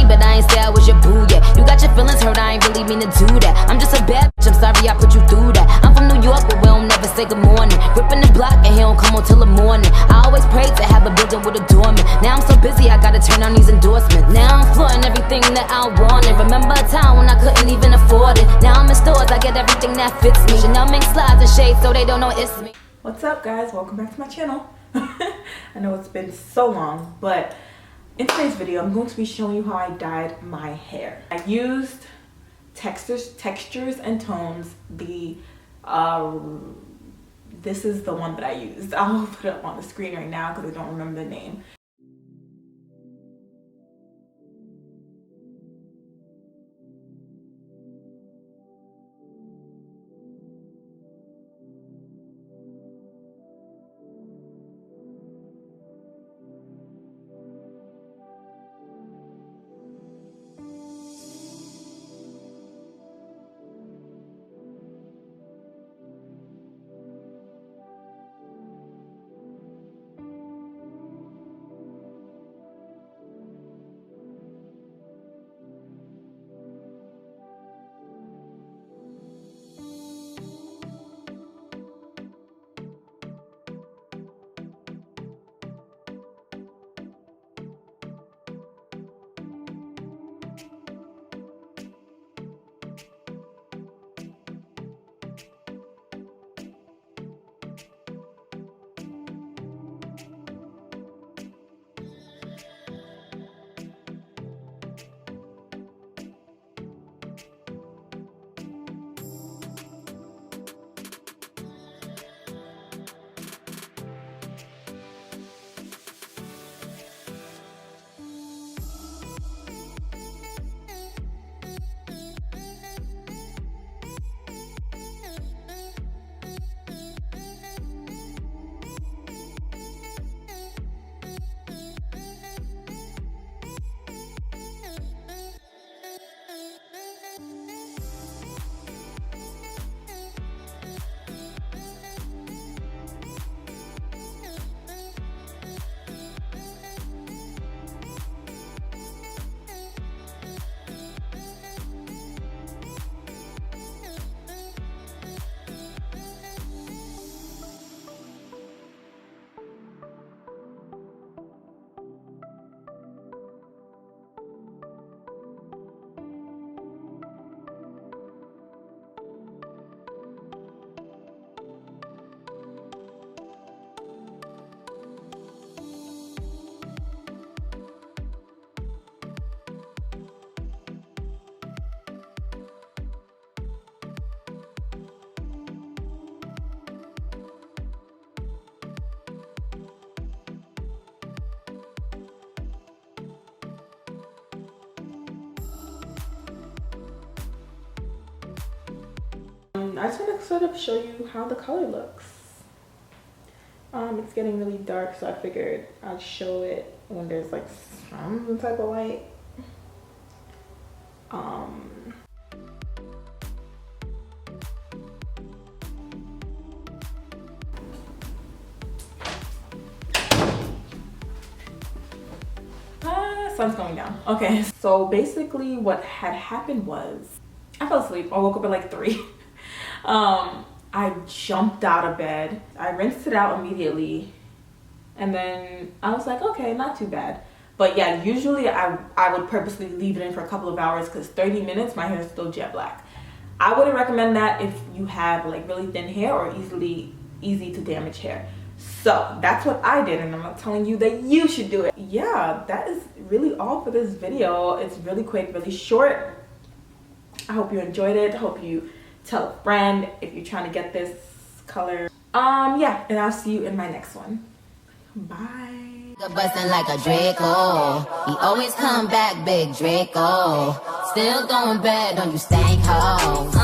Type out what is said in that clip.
but I ain't say I was your boo yet. You got your feelings hurt, I ain't really mean to do that. I'm just a bad bitch, I'm sorry I put you through that. I'm from New York, but we don't never say good morning. Ripping the block and he don't come on till the morning. I always prayed to have a building with a doorman. Now I'm so busy, I gotta turn on these endorsements. Now I'm flaunting everything that I wanted. Remember a time when I couldn't even afford it. Now I'm in stores, I get everything that fits me. Chanel mink slides and shades so they don't know it's me. What's up, guys? Welcome back to my channel. I know it's been so long, but in today's video I'm going to be showing you how I dyed my hair. I used textures and tones. This is the one that I used. I'll put it up on the screen right now because I don't remember the name. I just want to sort of show you how the color looks. It's getting really dark, so I figured I'd show it when there's like some type of light. Sun's going down. Okay, so basically what had happened was I fell asleep. I woke up at like 3. I jumped out of bed. I rinsed it out immediately, and then I was like, okay, not too bad. But yeah, usually I would purposely leave it in for a couple of hours because 30 minutes my hair is still jet black. I wouldn't recommend that if you have like really thin hair or easy to damage hair. So that's what I did, and I'm not telling you that you should do it. Yeah, that is really all for this video. It's really quick, really short. I hope you enjoyed it. Hope you tell a friend if you're trying to get this color. Yeah, and I'll see you in my next one. Bye. Bustin' like a Draco. He always come back, big Draco. Still throwing bad on you stank hoes.